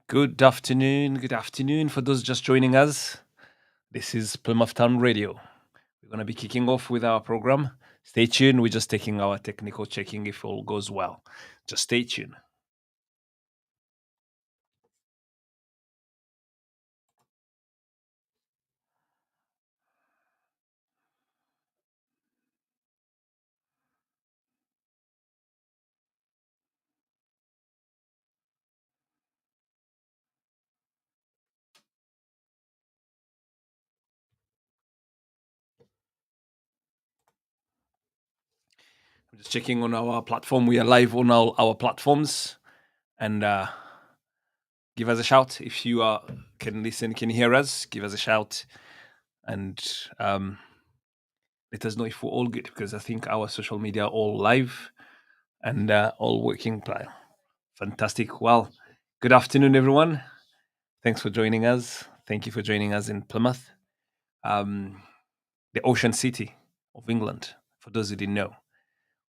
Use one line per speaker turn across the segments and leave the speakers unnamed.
Good afternoon. Good afternoon for those just joining us. This is Plymouth Town Radio. We're going to be kicking off with our program. Stay tuned. We're just taking our technical checking if all goes well. Just stay tuned. I'm just checking on our platform. We are live on all our platforms. And give us a shout if you can listen, can hear us. Give us a shout and let us know if we're all good because I think our social media are all live and all working. Fantastic. Well, good afternoon, everyone. Thanks for joining us. Thank you for joining us in Plymouth, um, the Ocean City of England. For those who didn't know,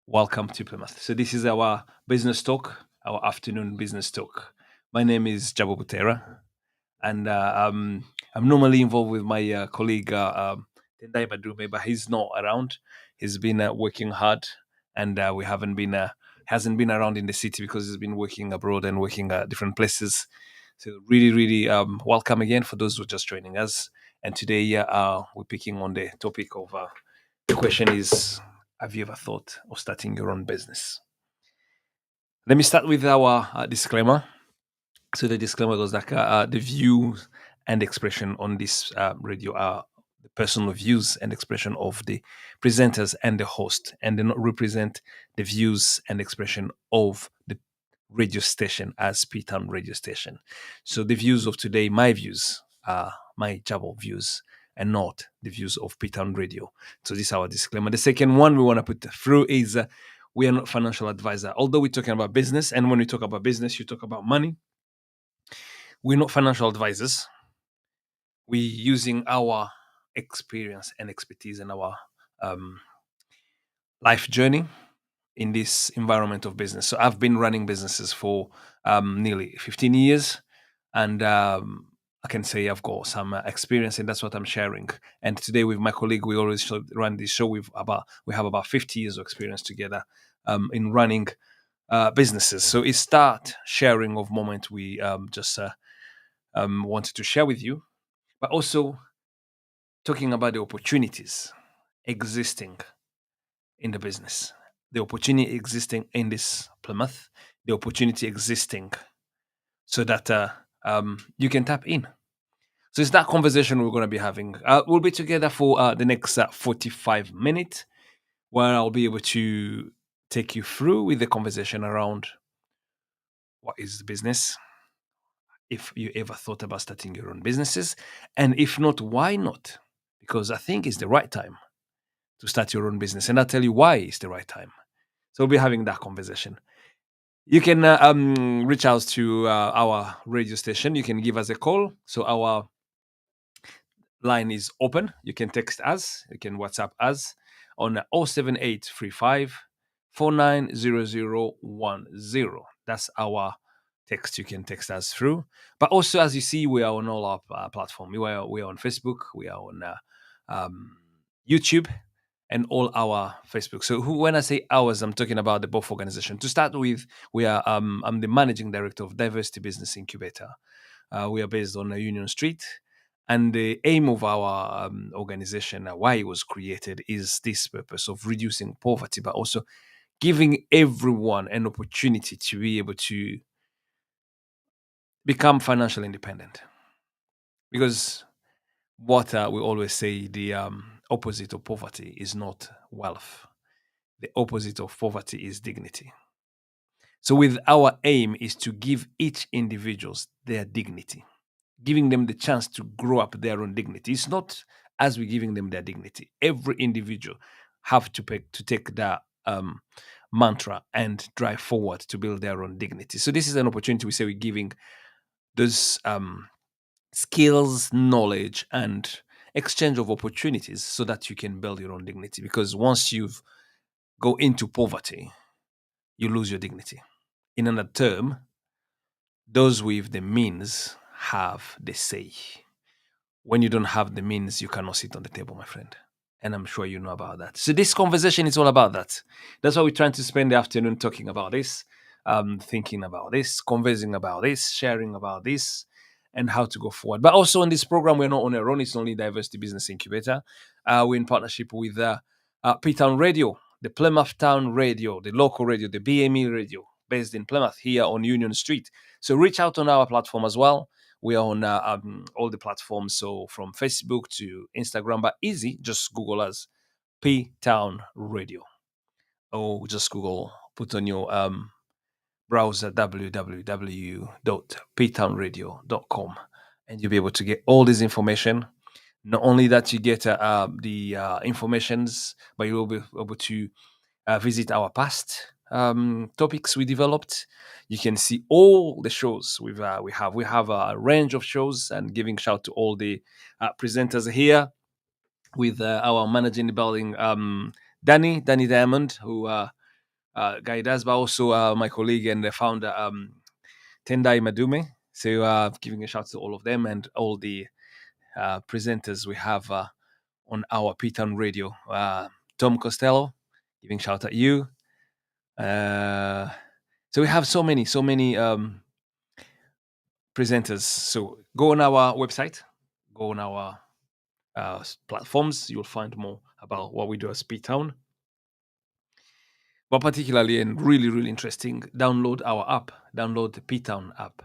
welcome to Plymouth. So this is our business talk, our afternoon business talk. My name is Jabo Butera, and I'm normally involved with my colleague Tendai Madume, but he's not around. He's been working hard, and we haven't been hasn't been around in the city because he's been working abroad and working at different places. So really, really welcome again for those who are just joining us. And today we're picking on the topic of the question is: have you ever thought of starting your own business? Let me start with our disclaimer. So the disclaimer goes like the views and expression on this radio are the personal views and expression of the presenters and the host, and do not represent the views and expression of the radio station as P-Town radio station. So the views of today, my views, are my Jabo views, and not the views of P-Town radio. So this is our disclaimer. The second one we want to put through is we are not financial advisor. Although we're talking about business, and when we talk about business, you talk about money. We're not financial advisors. We're using our experience and expertise and our um, life journey in this environment of business. So I've been running businesses for nearly 15 years, and I can say I've got some experience, and that's what I'm sharing. And today, with my colleague, we always run this show. We have about 50 years of experience together in running businesses. So it's that sharing of moment we just wanted to share with you, but also talking about the opportunities existing in the business, the opportunity existing in this Plymouth, the opportunity existing so that you can tap in. So it's that conversation we're going to be having. We'll be together for the next 45 minutes where I'll be able to take you through with the conversation around what is the business, if you ever thought about starting your own businesses, and if not, why not? Because I think it's the right time to start your own business. And I'll tell you why it's the right time. So we'll be having that conversation. You can reach out to our radio station. You can give us a call. So our line is open. You can text us. You can WhatsApp us on 07835 490010. That's our text. You can text us through. But also, as you see, we are on all our platform. We are on Facebook. We are on YouTube and all our Facebook. So when I say ours, I'm talking about the both organization. To start with, I'm the managing director of Diversity Business Incubator. We are based on Union Street. And the aim of our organization, why it was created, is this purpose of reducing poverty, but also giving everyone an opportunity to be able to become financially independent. Because what we always say, the opposite of poverty is not wealth. The opposite of poverty is dignity. So with our aim is to give each individuals their dignity, giving them the chance to grow up their own dignity. It's not as we're giving them their dignity. Every individual have to take that mantra and drive forward to build their own dignity. So this is an opportunity we say we're giving those skills, knowledge, and exchange of opportunities so that you can build your own dignity. Because once you've go into poverty, you lose your dignity. In another term, those with the means have the say. When you don't have the means, you cannot sit on the table, my friend. And I'm sure you know about that. So this conversation is all about that. That's why we're trying to spend the afternoon talking about this, thinking about this, conversing about this, sharing about this, and how to go forward. But also in this program, we're not on our own. It's only Diversity Business Incubator. We're in partnership with P-Town Radio, the Plymouth Town Radio, the local radio, the BME radio, based in Plymouth here on Union Street. So reach out on our platform as well. We are on all the platforms, so from Facebook to Instagram, but easy, just Google us P Town Radio, or just Google, put on your browser www.ptownradio.com, and you'll be able to get all this information. Not only that, you get the informations, but you'll be able to visit our past topics we developed. You can see all the shows we have a range of shows, and giving shout to all the presenters here with our managing the building, Danny Diamond, who guide us, but also my colleague and the founder, Tendai Madume. So giving a shout to all of them and all the presenters we have on our P-Town Radio. Tom Costello, giving shout at you. So we have so many presenters. So go on our website, go on our platforms. You'll find more about what we do as P-Town. But particularly and really interesting, download our app, download the P-Town app,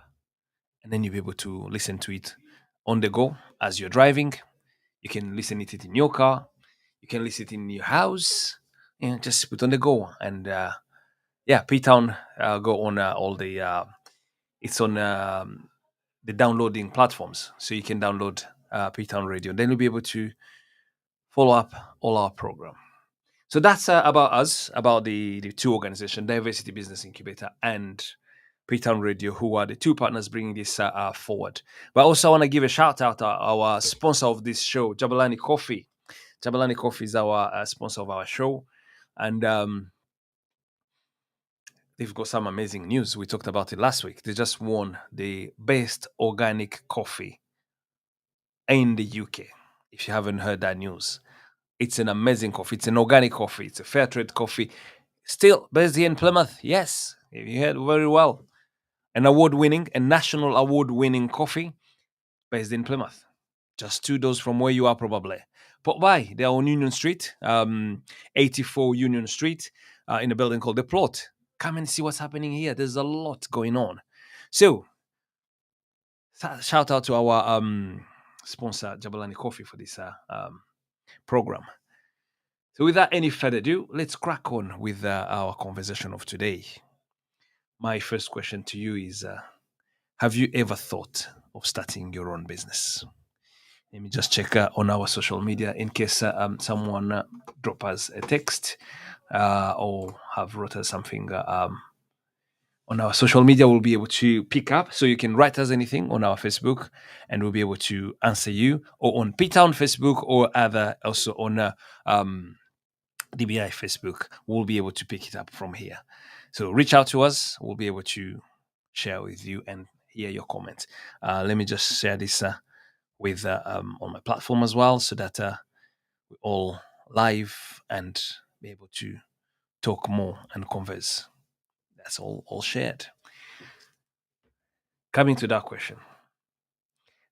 and then you'll be able to listen to it on the go as you're driving. You can listen to it in your car. You can listen it in your house. Just put on the go. And P-Town, go on all the, it's on the downloading platforms. So you can download P-Town Radio. Then you'll be able to follow up all our program. So that's about us, about the two organizations, Diversity Business Incubator and P-Town Radio, who are the two partners bringing this forward. But also I want to give a shout out to our sponsor of this show, Jabalani Coffee. Jabalani Coffee is our sponsor of our show. And they've got some amazing news. We talked about it last week. They just won the best organic coffee in the UK. If you haven't heard that news, it's an amazing coffee. It's an organic coffee. It's a fair trade coffee. Still based here in Plymouth. Yes, you heard very well. An award-winning, a national award-winning coffee based in Plymouth. Just 2 doors from where you are probably. Pop by. They're on Union Street, 84 Union Street, in a building called The Plot. Come and see what's happening here. There's a lot going on. So, shout out to our sponsor, Jabalani Coffee, for this program. So without any further ado, let's crack on with our conversation of today. My first question to you is, have you ever thought of starting your own business? Let me just check on our social media in case someone drop us a text or have wrote us something on our social media. We'll be able to pick up. So you can write us anything on our Facebook and we'll be able to answer you, or on P-Town Facebook, or other also on DBI Facebook. We'll be able to pick it up from here. So reach out to us. We'll be able to share with you and hear your comments. Let me just share this with on my platform as well, so that we're all live and be able to talk more and converse. That's all shared. Coming to that question,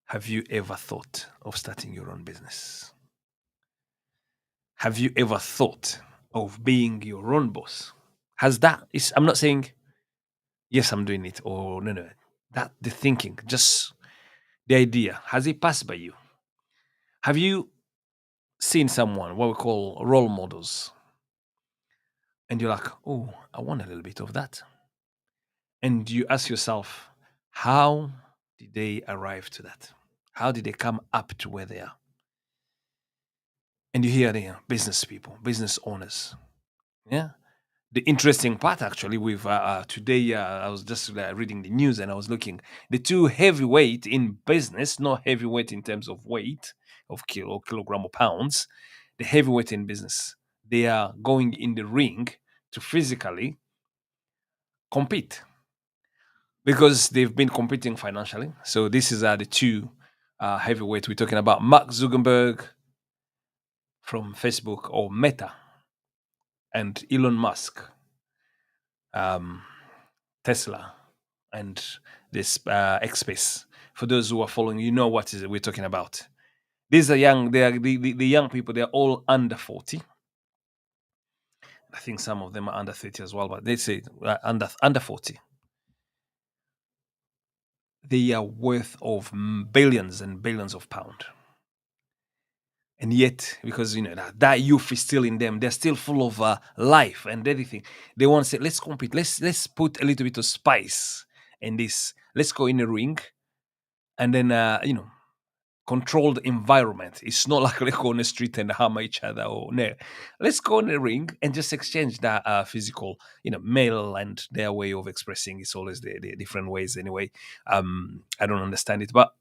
have you ever thought of starting your own business? Have you ever thought of being your own boss? I'm not saying yes, I'm doing it, or no. That the thinking, just the idea, has it passed by you? Have you seen someone, what we call role models, and you're like, oh, I want a little bit of that? And you ask yourself, how did they arrive to that? How did they come up to where they are? And you hear the business people, business owners. Yeah. The interesting part, actually, with today, I was just reading the news and I was looking. The two heavyweight in business, not heavyweight in terms of weight, of kilogram or pounds, the heavyweight in business, they are going in the ring to physically compete. because they've been competing financially. So this is the two heavyweight we're talking about: Mark Zuckerberg from Facebook or Meta, and Elon Musk, um, Tesla, and this X Space. For those who are following, you know what is it we're talking about. These are young. They are the young people. They're all under 40. I think some of them are under 30 as well, but they say under 40. They are worth of billions and billions of pounds. And yet, because that youth is still in them, they're still full of life and everything. They want to say, let's compete. Let's put a little bit of spice in this. Let's go in the ring, and then controlled environment. It's not like let's go on the street and hammer each other. Or no, let's go in the ring and just exchange that physical, male and their way of expressing. It's always the different ways anyway. I don't understand it, but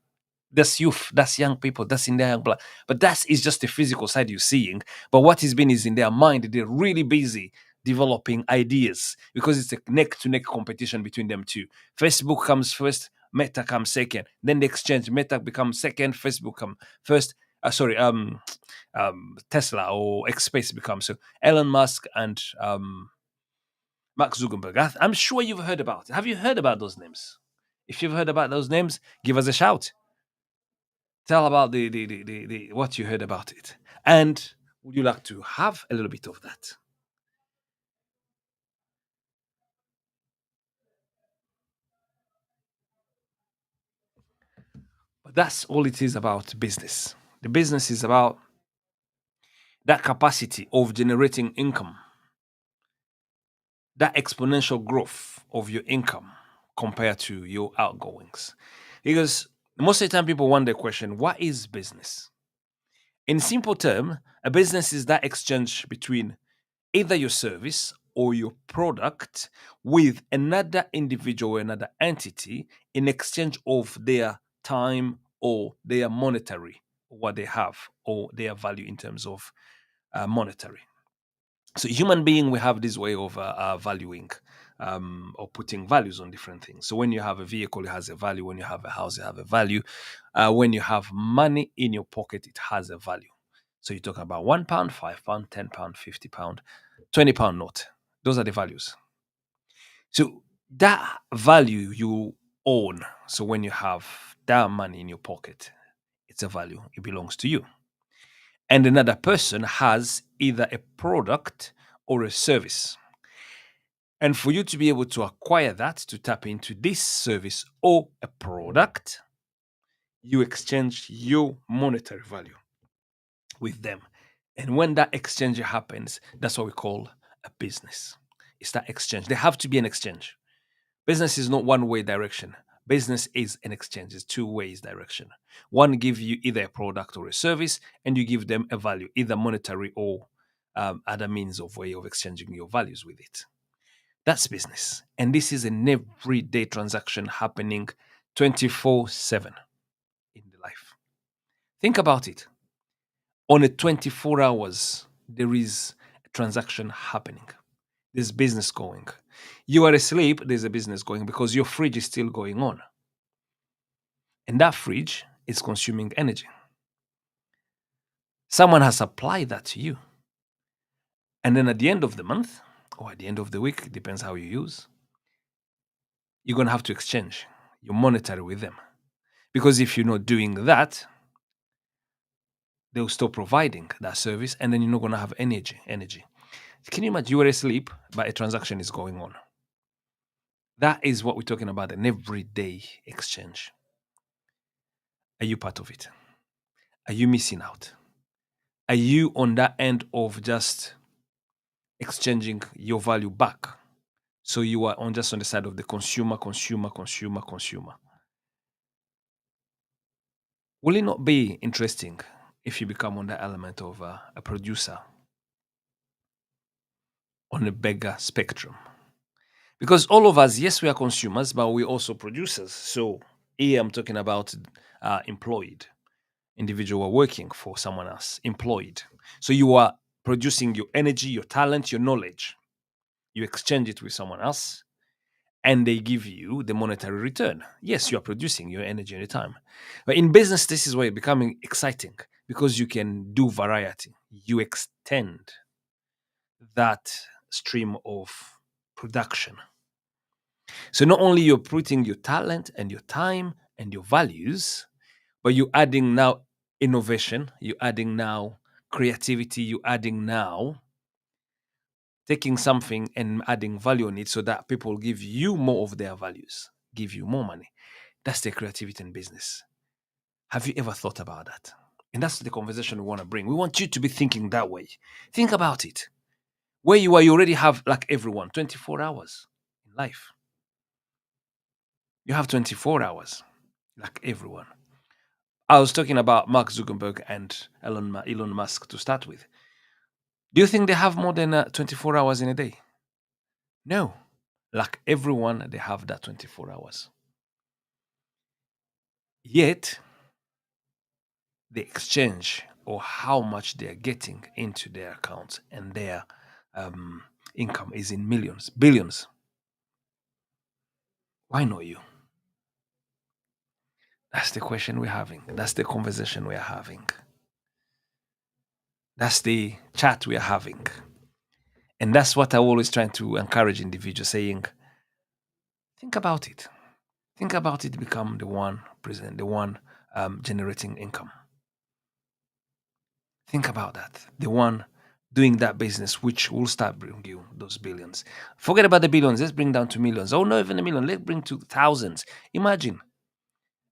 that's youth, that's young people, that's in their young blood. But that is just the physical side you're seeing. But what has been is in their mind. They're really busy developing ideas because it's a neck to neck competition between them two. Facebook comes first, Meta comes second. Then they exchange. Meta becomes second, Facebook come first. Sorry, Tesla or X Space becomes so. Elon Musk and Mark Zuckerberg. I'm sure you've heard about it. Have you heard about those names? If you've heard about those names, give us a shout. Tell about the what you heard about it. And would you like to have a little bit of that? But that's all it is about business. The business is about that capacity of generating income, that exponential growth of your income compared to your outgoings. Because most of the time people wonder the question, what is business? In simple term, a business is that exchange between either your service or your product with another individual or another entity in exchange of their time or their monetary, what they have, or their value in terms of monetary. So human being, we have this way of valuing or putting values on different things. So when you have a vehicle, it has a value. When you have a house, it have a value. When you have money in your pocket, it has a value. So you talk about £1, £5, £10, £50, £20 note. Those are the values. So that value you own. So when you have that money in your pocket, it's a value. It belongs to you. And another person has either a product or a service. And for you to be able to acquire that, to tap into this service or a product, you exchange your monetary value with them. And when that exchange happens, that's what we call a business. It's that exchange. There have to be an exchange. Business is not one way direction. Business is an exchange. It's two ways direction. One give you either a product or a service, and you give them a value, either monetary or other means of way of exchanging your values with it. That's business. And this is an everyday transaction happening 24/7 in the life. Think about it. On a 24 hours, there is a transaction happening. There's business going. You are asleep, there's a business going because your fridge is still going on. And that fridge is consuming energy. Someone has supplied that to you. And then at the end of the month, or at the end of the week, depends how you use, you're going to have to exchange your monetary with them. Because if you're not doing that, they'll stop providing that service and then you're not going to have energy. Can you imagine you were asleep, but a transaction is going on? That is what we're talking about, an everyday exchange. Are you part of it? Are you missing out? Are you on that end of just exchanging your value back? So you are on just on the side of the consumer. Will it not be interesting if you become on that element of a producer on a bigger spectrum? Because all of us, yes, we are consumers, but we're also producers. So here I'm talking about employed individual working for someone else, employed. So you are producing your energy, your talent, your knowledge. You exchange it with someone else. and they give you the monetary return. Yes, you are producing your energy and your time. But in business, this is where it's becoming exciting because you can do variety. You extend that stream of production. So not only you're putting your talent and your time and your values, but you're adding now innovation, you're adding now creativity, you're adding now taking something and adding value on it so that people give you more of their values, give you more money. That's the creativity in business. Have you ever thought about that? And that's the conversation we want to bring. We want you to be thinking that way. Think about it. Where you are, you already have, like everyone, 24 hours in life. You have 24 hours, like everyone. I was talking about Mark Zuckerberg and Elon Musk to start with. Do you think they have more than 24 hours in a day? No. Like everyone, they have that 24 hours. Yet, the exchange or how much they're getting into their accounts and their um, income is in millions, billions. Why not you? That's the question we're having. That's the conversation we're having. That's the chat we're having. And that's what I always try to encourage individuals saying, think about it. Think about it, become the one present, the one generating income. Think about that. The one doing that business, which will start bringing you those billions. Forget about the billions. Let's bring down to millions. Oh, not even a million. Let's bring to thousands. Imagine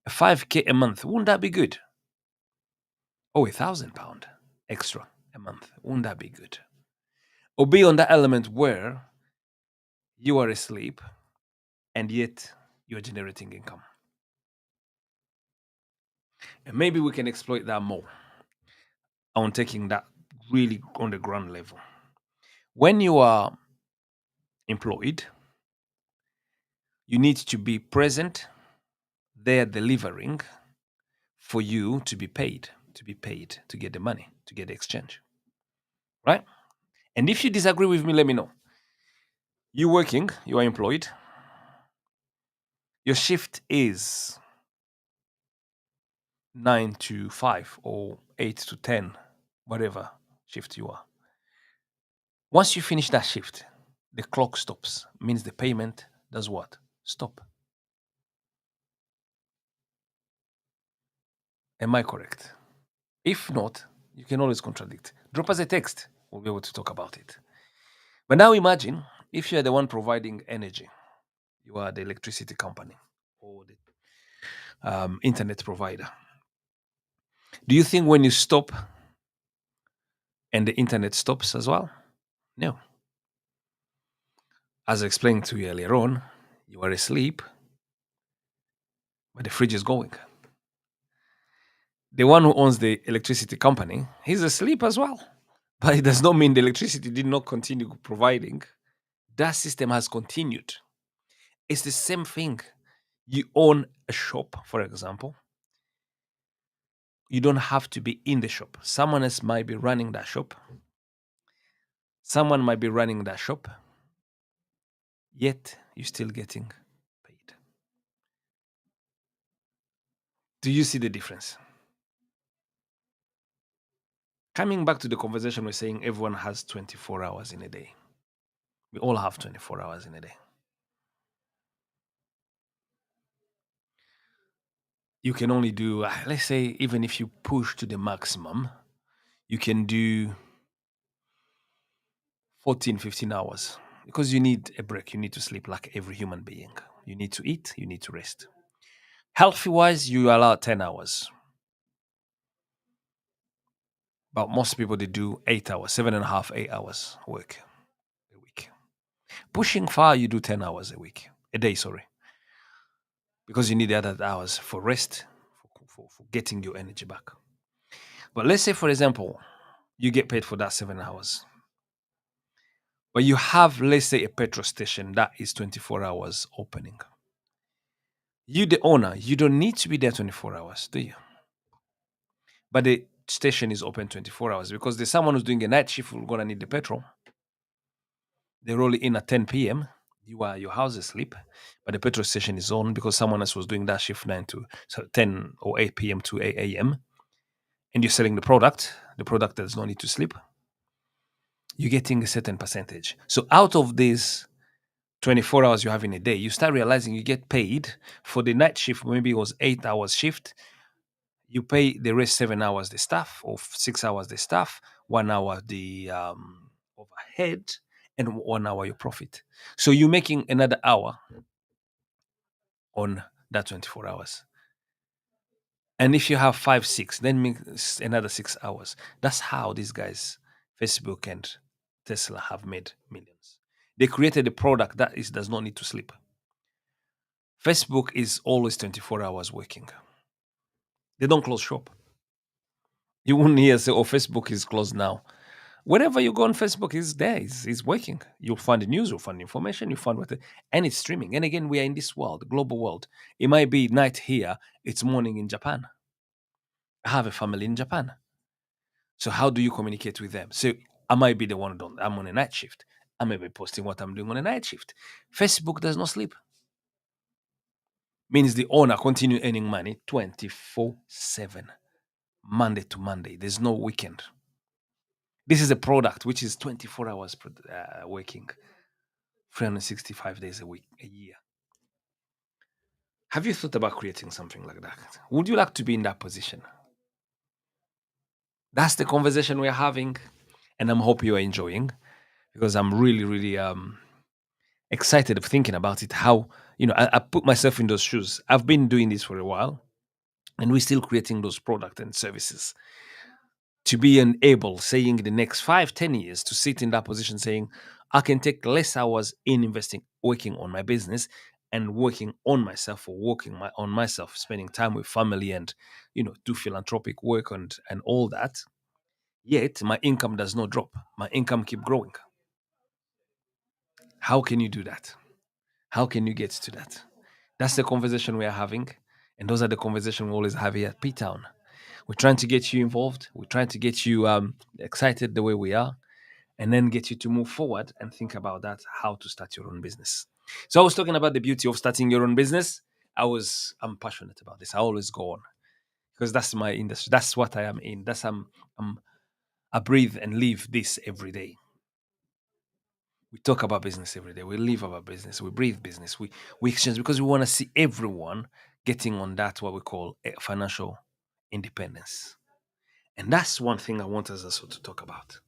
a 5K a month. Wouldn't that be good? Oh, £1,000 extra a month. Wouldn't that be good? Or be on that element where you are asleep and yet you're generating income. And maybe we can exploit that more on taking that really on the ground level. When you are employed, you need to be present there delivering for you to be paid, to get the money, to get the exchange. Right? And if you disagree with me, let me know. You working, you are employed, your shift is 9 to 5 or 8 to 10, whatever shift you are. Once you finish that shift, the clock stops, means the payment does what? Stop. Am I correct? If not, you can always contradict. Drop us a text. We'll be able to talk about it. But now imagine if you're the one providing energy, you are the electricity company or the internet provider. Do you think when you stop and the internet stops as well? No. As I explained to you earlier on, you are asleep, but the fridge is going. The one who owns the electricity company, he's asleep as well. But it does not mean the electricity did not continue providing. That system has continued. It's the same thing. You own a shop, for example. You don't have to be in the shop. Someone else might be running that shop. Someone might be running that shop, yet you're still getting paid. Do you see the difference? Coming back to the conversation, we're saying everyone has 24 hours in a day. We all have 24 hours in a day. You can only do, let's say, even if you push to the maximum, you can do 14, 15 hours because you need a break. You need to sleep like every human being. You need to eat, you need to rest. Healthy wise, you allow 10 hours. But most people, they do 8 hours, 7.5, 8 hours work a week. Pushing far, you do 10 hours a day, sorry, because you need the other hours for rest, for getting your energy back. But let's say, for example, you get paid for that 7 hours. But you have, let's say, a petrol station that is 24 hours opening. You, the owner, you don't need to be there 24 hours, do you? But the station is open 24 hours because there's someone who's doing a night shift who's going to need the petrol. They roll it in at 10 p.m. Your house is asleep, but the petrol station is on because someone else was doing that shift 10 or 8 p.m. to 8 a.m. And you're selling the product does not need to sleep. You're getting a certain percentage. So out of these 24 hours you have in a day, you start realizing you get paid for the night shift. Maybe it was 8 hours shift. You pay the rest 7 hours the staff, or 6 hours the staff, 1 hour the overhead, and 1 hour your profit. So you're making another hour on that 24 hours. And if you have five, six, then makes another 6 hours. That's how these guys, Facebook and Tesla, have made millions. They created a product that does not need to sleep. Facebook is always 24 hours working. They don't close shop. You won't hear say, "Oh, Facebook is closed now." Whenever you go on Facebook, it's there. It's working. You'll find the news. You'll find information. You find what, and it's streaming. And again, we are in this world, global world. It might be night here. It's morning in Japan. I have a family in Japan. So how do you communicate with them? So I might be the one done. I'm on a night shift. I may be posting what I'm doing on a night shift. Facebook does not sleep. Means the owner continue earning money 24/7, Monday to Monday. There's no weekend. This is a product which is 24 hours working, 365 days a week, a year. Have you thought about creating something like that? Would you like to be in that position? That's the conversation we're having, and I'm hope you are enjoying because I'm really, really excited of thinking about it. How I put myself in those shoes. I've been doing this for a while, and we're still creating those products and services. To be unable, saying in the next 5, 10 years, to sit in that position, saying I can take less hours in investing, working on my business, and working on myself, or on myself, spending time with family, and do philanthropic work and all that. Yet my income does not drop. My income keep growing. How can you do that? How can you get to that? That's the conversation we are having. And those are the conversations we always have here at P Town. We're trying to get you involved. We're trying to get you excited the way we are, and then get you to move forward and think about that, how to start your own business. So I was talking about the beauty of starting your own business. I'm passionate about this. I always go on because that's my industry. That's what I am in. I breathe and live this every day. We talk about business every day. We live about business. We breathe business. We exchange because we want to see everyone getting on that what we call financial independence. And that's one thing I want us also to talk about.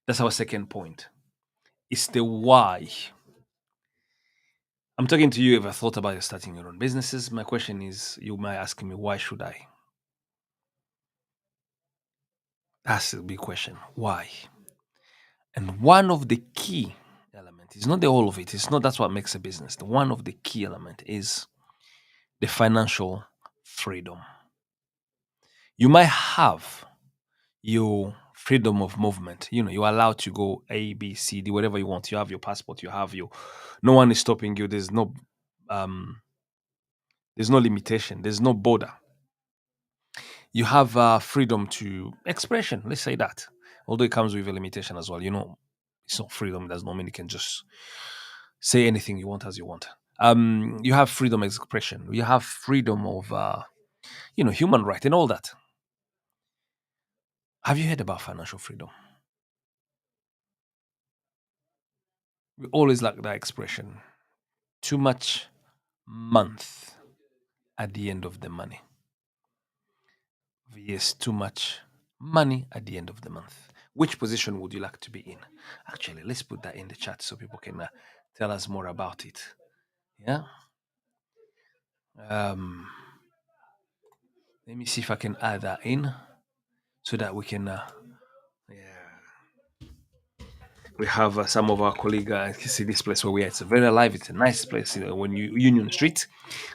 That's our second point. It's the why. I'm talking to you. Ever thought about starting your own businesses? My question is, you might ask me, why should I? That's the big question. Why? And one of the key elements, it's not the whole of it. It's not that's what makes a business. The one of the key element is the financial freedom. You might have your freedom of movement. You're allowed to go A, B, C, D, whatever you want. You have your passport. You have your. No one is stopping you. Um, there's no limitation. There's no border. You have freedom to expression. Let's say that, although it comes with a limitation as well. It's not freedom. Does not mean you can just say anything you want as you want. You have freedom of expression. You have freedom of human right and all that. Have you heard about financial freedom? We always like that expression. Too much month at the end of the money. Yes, too much money at the end of the month. Which position would you like to be in? Actually, let's put that in the chat so people can tell us more about it. Yeah. Um, Let me see if I can add that in so that we can. Yeah. We have some of our colleagues. You see this place where we are. It's very alive. It's a nice place. When you Union Street,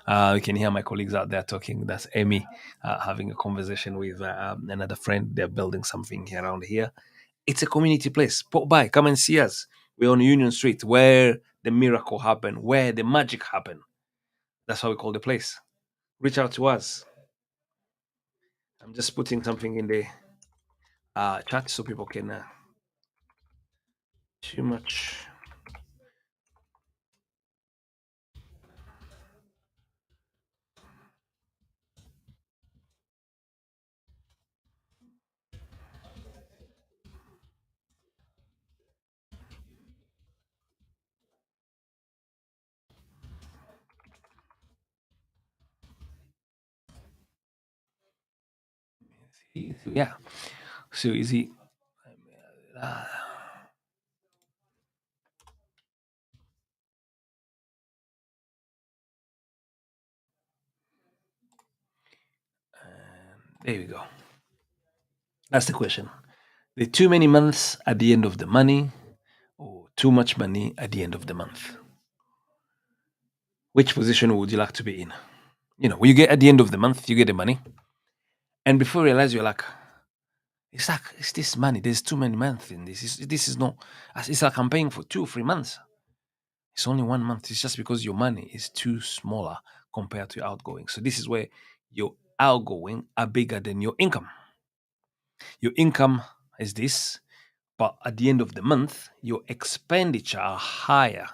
you can hear my colleagues out there talking. That's Amy having a conversation with another friend. They're building something here around here. It's a community place. Pop by, come and see us. We're on Union Street, where the miracle happened, where the magic happened. That's how we call the place. Reach out to us. I'm just putting something in the chat so people can. Too much Yeah. So easy. Uh, there we go. That's the question. The too many months at the end of the money, or too much money at the end of the month? Which position would you like to be in? When you get at the end of the month, you get the money, and before you realize, you're like, it's this money. There's too many months in this. This is not. It's like I'm paying for 2 or 3 months. It's only 1 month. It's just because your money is too smaller compared to your outgoing. So this is where your outgoing are bigger than your income. Your income is this, but at the end of the month, your expenditure are higher.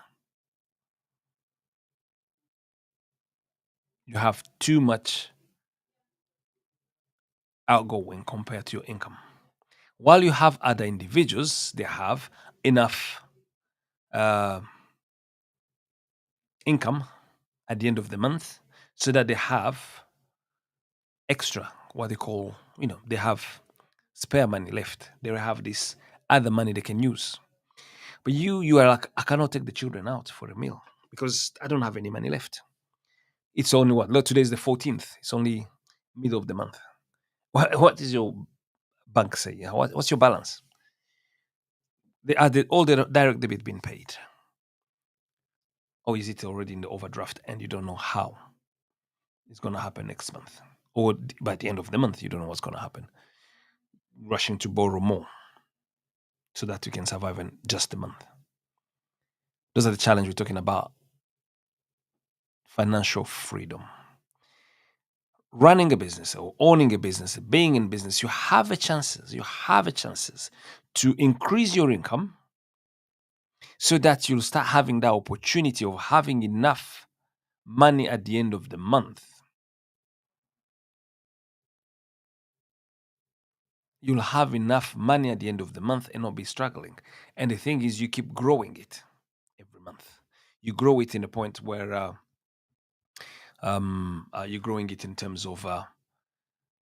You have too much outgoing compared to your income. While you have other individuals, they have enough uh, income at the end of the month so that they have extra, what they call, they have spare money left. They have this other money they can use. But you are like, I cannot take the children out for a meal because I don't have any money left. It's only what? Look, today is the 14th. It's only middle of the month. What is your bank say? What's your balance? All the direct debit been paid, or is it already in the overdraft and you don't know how it's going to happen next month, or by the end of the month you don't know what's going to happen? Rushing to borrow more so that you can survive in just a month. Those are the challenge we're talking about. Financial freedom. Running a business or owning a business, being in business, you have a chances to increase your income so that you'll start having that opportunity of having enough money at the end of the month. You'll have enough money at the end of the month and not be struggling. And the thing is, you keep growing it every month. You grow it in a point where you're growing it in terms of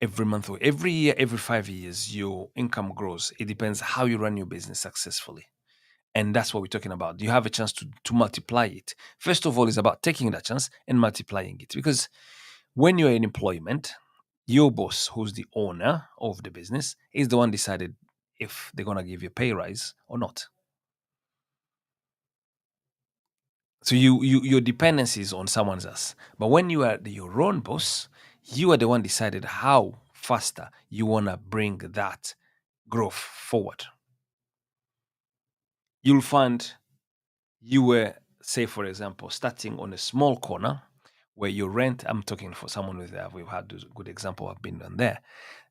every month or every year, every 5 years, your income grows. It depends how you run your business successfully. And that's what we're talking about. You have a chance to multiply it. First of all, it's about taking that chance and multiplying it. Because when you're in employment, your boss, who's the owner of the business, is the one decided if they're gonna give you a pay rise or not. So your dependency is on someone else. But when you are your own boss, you are the one decided how faster you wanna bring that growth forward. You'll find you were, say, for example, starting on a small corner where you rent. I'm talking for someone with we've had a good example. I've been on there.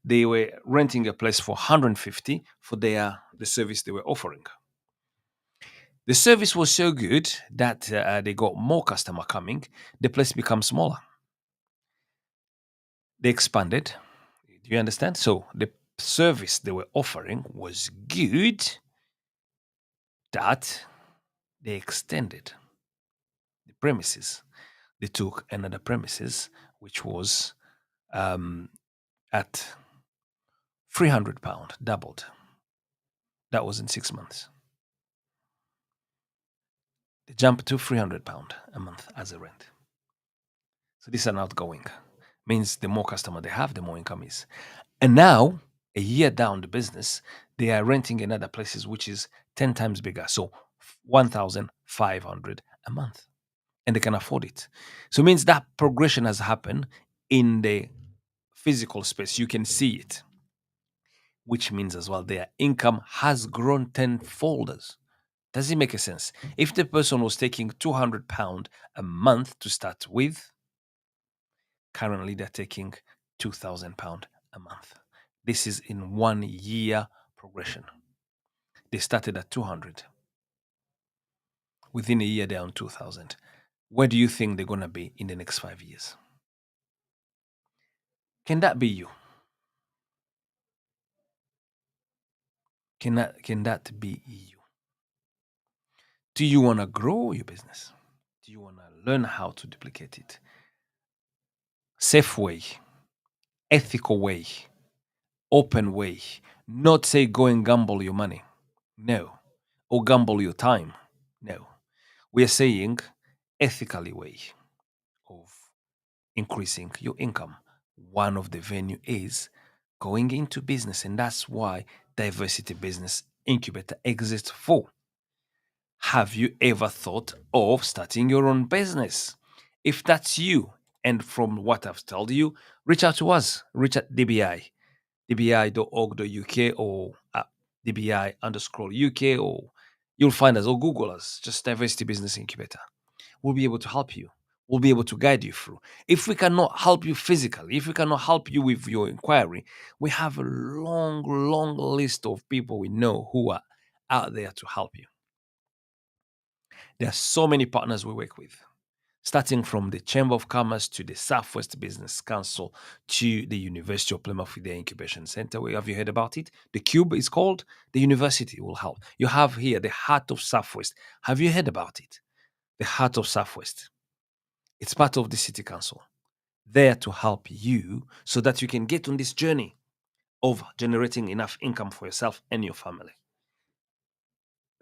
They were renting a place for 150 for the service they were offering. The service was so good that they got more customer coming. The place becomes smaller. They expanded. Do you understand? So the service they were offering was good that they extended the premises. They took another premises which was um, at £300, doubled. That was in 6 months. They jumped to £300 a month as a rent. So this is an outgoing. Means the more customer they have, the more income is. And now, a year down the business, they are renting in other places which is 10 times bigger. So 1,500 a month. And they can afford it. So it means that progression has happened in the physical space. You can see it, which means as well their income has grown tenfold. Does it make a sense? If the person was taking £200 a month to start with, currently they're taking £2,000 a month. This is in 1 year progression. They started at 200. Within a year, they're on 2,000. Where do you think they're going to be in the next 5 years? Can that be you? Can that be you? Do you want to grow your business? Do you want to learn how to duplicate it? Safe way, ethical way, open way. Not say go and gamble your money. No. Or gamble your time. No. We are saying ethically way of increasing your income. One of the venue is going into business, and that's why diversity business incubator exists for. Have you ever thought of starting your own business? If that's you, and from what I've told you, reach out to us. Reach at dbi.org.uk or dbi underscore UK, or you'll find us or Google us, just Diversity Business Incubator. We'll be able to help you. We'll be able to guide you through. If we cannot help you physically, if we cannot help you with your inquiry, we have a long, long list of people we know who are out there to help you. There are so many partners we work with, starting from the Chamber of Commerce to the Southwest Business Council to the University of Plymouth with their incubation center. Have you heard about it? The Cube is called. The university will help. You have here the Heart of Southwest. Have you heard about it? The Heart of Southwest. It's part of the City Council, there to help you so that you can get on this journey of generating enough income for yourself and your family.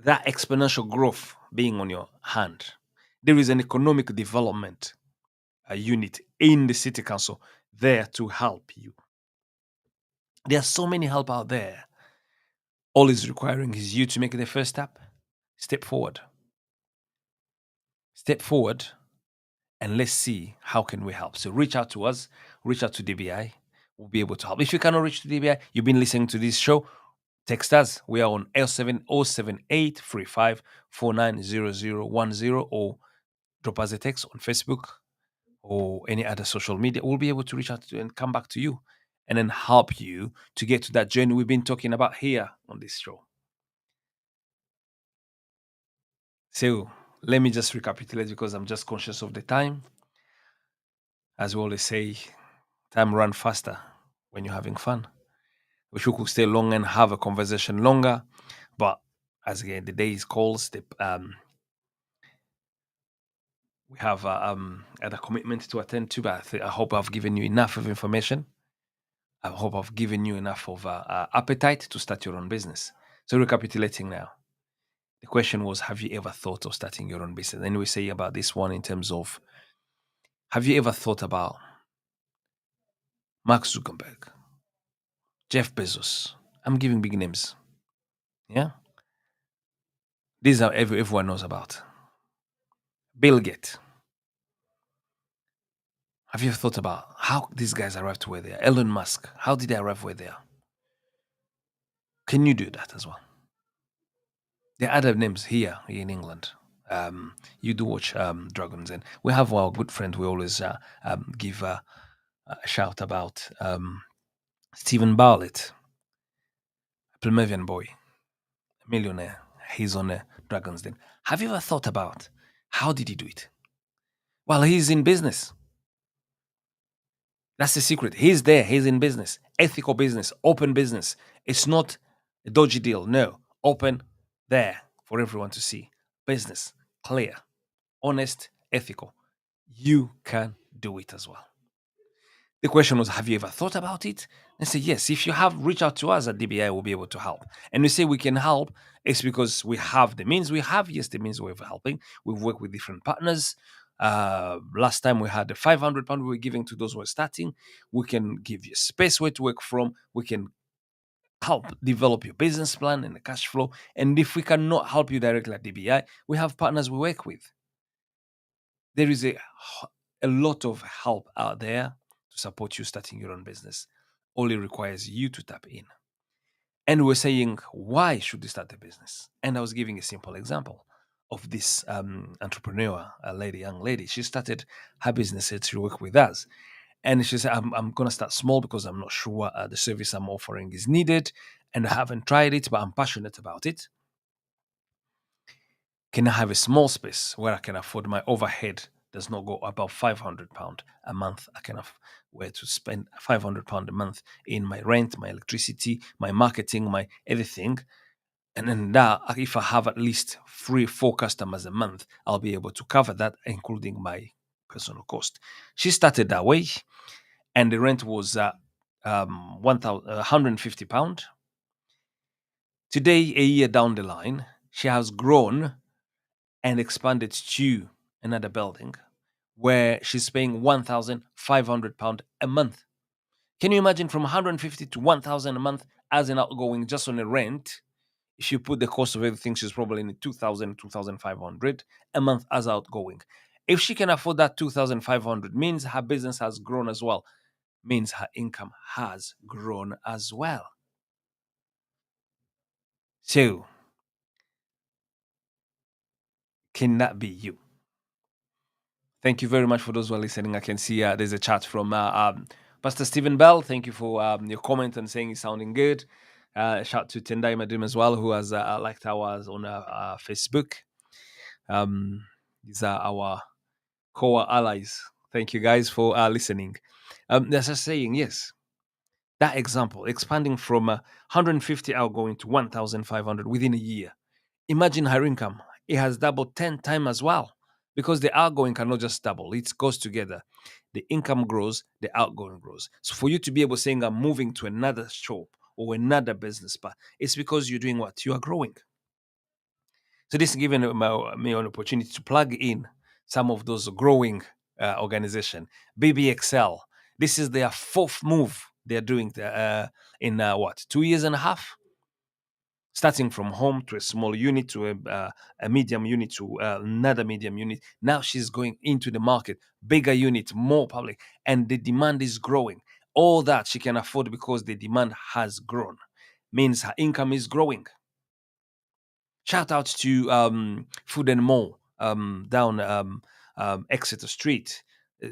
That exponential growth being on your hand. There is an economic development unit in the City Council there to help you. There are so many help out there. All is requiring is you to make the first step. Step forward. Step forward, and let's see how can we help. So reach out to us, reach out to DBI. We'll be able to help. If you cannot reach to DBI, you've been listening to this show, text us. We are on L707835490010, or drop us a text on Facebook or any other social media. We'll be able to reach out to you and come back to you and then help you to get to that journey we've been talking about here on this show. So let me just recapitulate because I'm just conscious of the time. As we always say, time runs faster when you're having fun. Wish we could stay long and have a conversation longer, but as again the day is calls, we have other commitment to attend to. But I hope I've given you enough of information. I hope I've given you enough of appetite to start your own business. So recapitulating now, the question was: have you ever thought of starting your own business? And we say about this one in terms of: have you ever thought about Mark Zuckerberg, Jeff Bezos? I'm giving big names. Yeah, these are everyone knows about. Bill Gates. Have you ever thought about how these guys arrived to where they are? Elon Musk. How did they arrive where they are? Can you do that as well? There are other names here in England. You do watch Dragons, and we have our good friend. We always give a shout about Stephen Bartlett, a Plymouthian boy, a millionaire. He's on Dragons Den. Have you ever thought about how did he do it? Well, he's in business. That's the secret. He's there. He's in business, ethical business, open business. It's not a dodgy deal. No, open, there for everyone to see. Business, clear, honest, ethical. You can do it as well. The question was, have you ever thought about it? And say, yes, if you have, reach out to us at DBI, we'll be able to help. And we say we can help, it's because we have the means. We have, yes, the means way of helping. We've worked with different partners. Last time we had the £500 we were giving to those who are starting. We can give you a space where to work from. We can help develop your business plan and the cash flow. And if we cannot help you directly at DBI, we have partners we work with. There is a lot of help out there to support you starting your own business. All it requires you to tap in. And we're saying, why should you start a business? And I was giving a simple example of this entrepreneur, young lady. She started her business to work with us. And she said, I'm going to start small because I'm not sure the service I'm offering is needed. And I haven't tried it, but I'm passionate about it. Can I have a small space where I can afford my overhead does not go above £500 a month? I can have where to spend £500 a month in my rent, my electricity, my marketing, my everything. And then that, if I have at least 3-4 customers a month, I'll be able to cover that, including my personal cost. She started that way, and the rent was £150. Today, a year down the line, she has grown and expanded to another building where she's paying £1,500 a month. Can you imagine from 150 to 1,000 a month as an outgoing just on a rent? If you put the cost of everything, she's probably in 2,000, 2,500 a month as outgoing. If she can afford that 2,500, means her business has grown as well, means her income has grown as well. So, can that be you? Thank you very much for those who are listening. I can see there's a chat from Pastor Stephen Bell. Thank you for your comment and saying it's sounding good. Shout to Tendai Madim as well, who has liked ours on Facebook. These are our core allies. Thank you guys for listening. There's a saying, yes, that example, expanding from 150 outgoing to 1,500 within a year. Imagine her income. It has doubled 10 times as well because the outgoing cannot just double. It goes together. The income grows, the outgoing grows. So for you to be able to saying I'm moving to another shop or another business path, it's because you're doing what? You are growing. So this is giving me an opportunity to plug in some of those growing organization. BBXL. This is their fourth move they're doing in what, 2 years and a half? Starting from home to a small unit to a medium unit to another medium unit. Now she's going into the market, bigger unit, more public, and the demand is growing. All that she can afford because the demand has grown, means her income is growing. Shout out to Food and More down Exeter Street.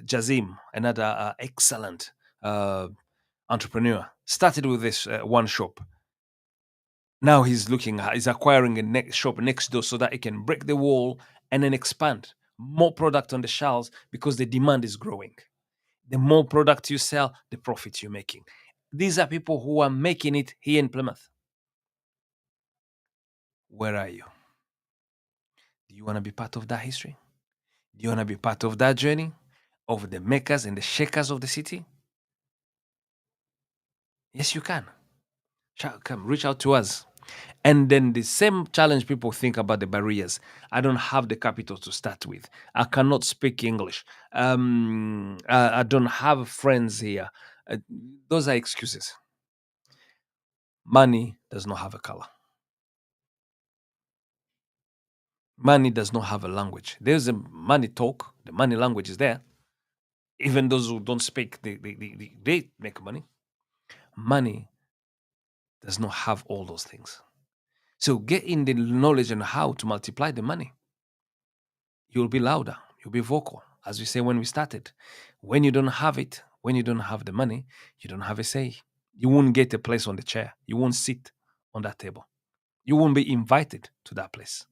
Jazim, another excellent entrepreneur, started with this one shop. Now he's acquiring a next shop next door so that he can break the wall and then expand more product on the shelves because the demand is growing. The more product you sell, the profit you're making. These are people who are making it here in Plymouth. Where are you? Do you want to be part of that history? Do you want to be part of that journey of the makers and the shakers of the city? Yes, you can. Come, reach out to us. And then the same challenge people think about the barriers. I don't have the capital to start with. I cannot speak English. I don't have friends here. Those are excuses. Money does not have a color. Money does not have a language. There's a money talk. The money language is there. Even those who don't speak, they make money. Money does not have all those things. So get in the knowledge on how to multiply the money. You'll be louder, you'll be vocal, as we say when we started. When you don't have it, when you don't have the money, you don't have a say. You won't get a place on the chair. You won't sit on that table. You won't be invited to that place.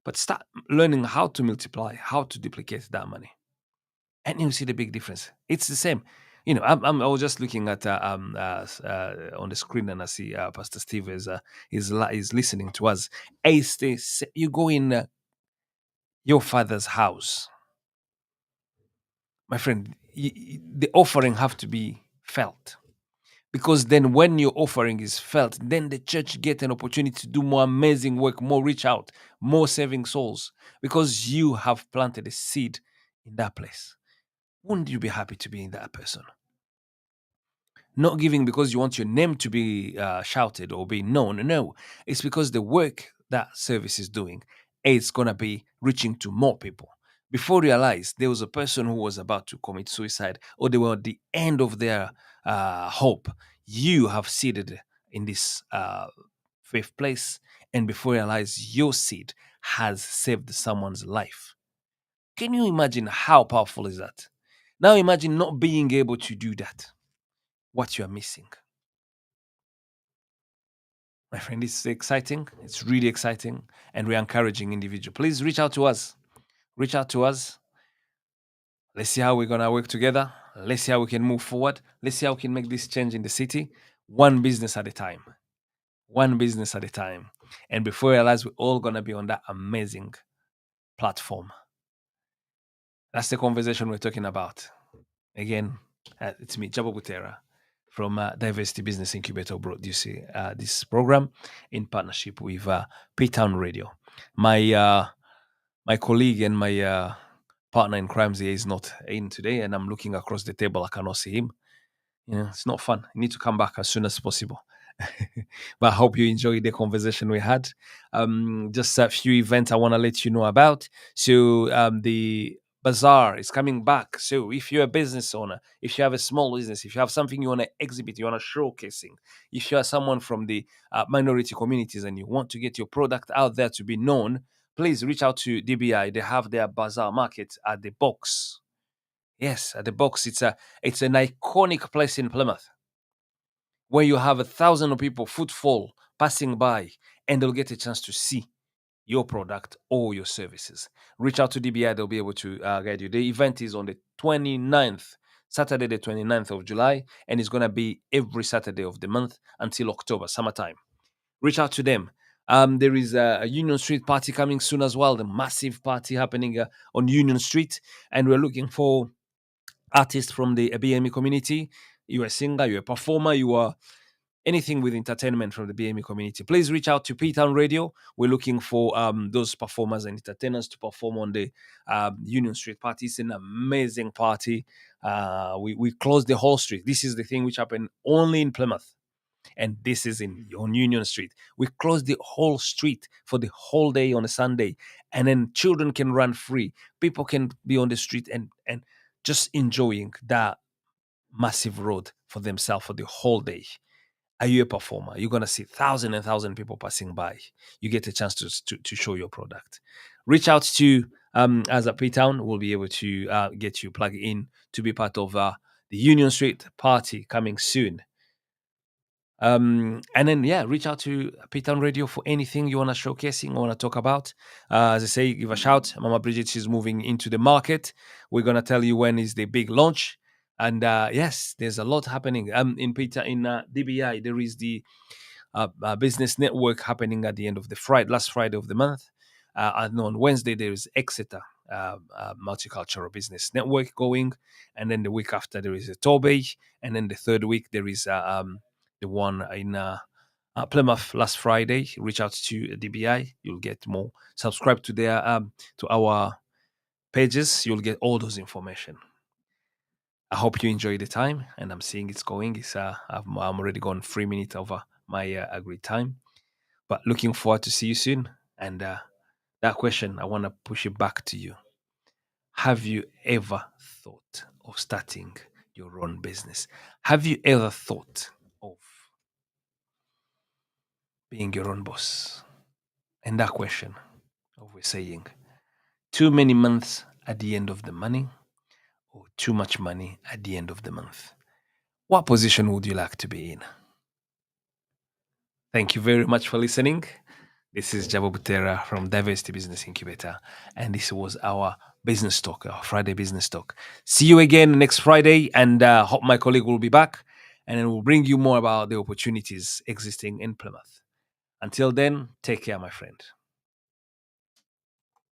But start learning how to multiply, how to duplicate that money. And you'll see the big difference. It's the same. I was just looking at on the screen and I see Pastor Steve is listening to us. You go in your father's house, my friend. The offering have to be felt, because then when your offering is felt, then the church get an opportunity to do more amazing work, more reach out, more saving souls, because you have planted a seed in that place. Wouldn't you be happy to be in that person? Not giving because you want your name to be shouted or be known. No, it's because the work that service is doing, it's going to be reaching to more people. Before realize there was a person who was about to commit suicide or they were at the end of their hope, you have seeded in this fifth place. And before realize your seed has saved someone's life. Can you imagine how powerful is that? Now imagine not being able to do that. What you are missing. My friend, it's exciting. It's really exciting. And we're encouraging individuals. Please reach out to us. Reach out to us. Let's see how we're going to work together. Let's see how we can move forward. Let's see how we can make this change in the city. One business at a time. One business at a time. And before we realize, we're all going to be on that amazing platform. That's the conversation we're talking about. Again, it's me, Jabo Butera, from Diversity Business Incubator producing this program in partnership with P-Town Radio. My colleague and my partner in crimes here is not in today, and I'm looking across the table. I cannot see him. It's not fun. You need to come back as soon as possible. But I hope you enjoyed the conversation we had. Just a few events I want to let you know about. So the bazaar is coming back. So if you're a business owner, if you have a small business, if you have something you want to exhibit, you want to showcasing, if you are someone from the minority communities and you want to get your product out there to be known, please reach out to DBI. They have their bazaar market at the box. Yes, at the box. It's an iconic place in Plymouth where you have 1,000 of people footfall passing by, and they'll get a chance to see your product or your services. Reach out to DBI, they'll be able to guide you. The event is on the 29th, Saturday, the 29th of July, and it's going to be every Saturday of the month until October, summertime. Reach out to them. There is a Union Street party coming soon as well, the massive party happening on Union Street, and we're looking for artists from the BME community. You're a singer, you're a performer, you are anything with entertainment from the BME community. Please reach out to P-Town Radio. We're looking for those performers and entertainers to perform on the Union Street party. It's an amazing party. We closed the whole street. This is the thing which happened only in Plymouth, and this is on Union Street. We closed the whole street for the whole day on a Sunday, and then children can run free. People can be on the street and just enjoying that massive road for themselves for the whole day. Are you a performer? You're gonna see thousand and thousand people passing by. You get a chance to show your product. Reach out to us at P-Town. We'll be able to get you plugged in to be part of the Union Street party coming soon. And then reach out to P-Town Radio for anything you want to showcasing or want to talk about. As I say, give a shout. Mama Bridget is moving into the market. We're gonna tell you when is the big launch. And yes, there's a lot happening. In DBI, there is the business network happening at the end of the last Friday of the month. And on Wednesday, there is Exeter Multicultural Business Network going. And then the week after, there is a Torbay. And then the third week, there is the one in Plymouth last Friday. Reach out to DBI. You'll get more. Subscribe to their to our pages. You'll get all those information. I hope you enjoy the time, and I'm seeing it's going. I'm already gone 3 minutes over my agreed time, but looking forward to see you soon. And that question, I want to push it back to you. Have you ever thought of starting your own business? Have you ever thought of being your own boss? And that question, always saying, too many months at the end of the money, or too much money at the end of the month? What position would you like to be in? Thank you very much for listening. This is Jabo Butera from Diversity Business Incubator, and this was our business talk, our Friday business talk. See you again next Friday, and hope my colleague will be back, and then we'll bring you more about the opportunities existing in Plymouth. Until then, take care, my friend.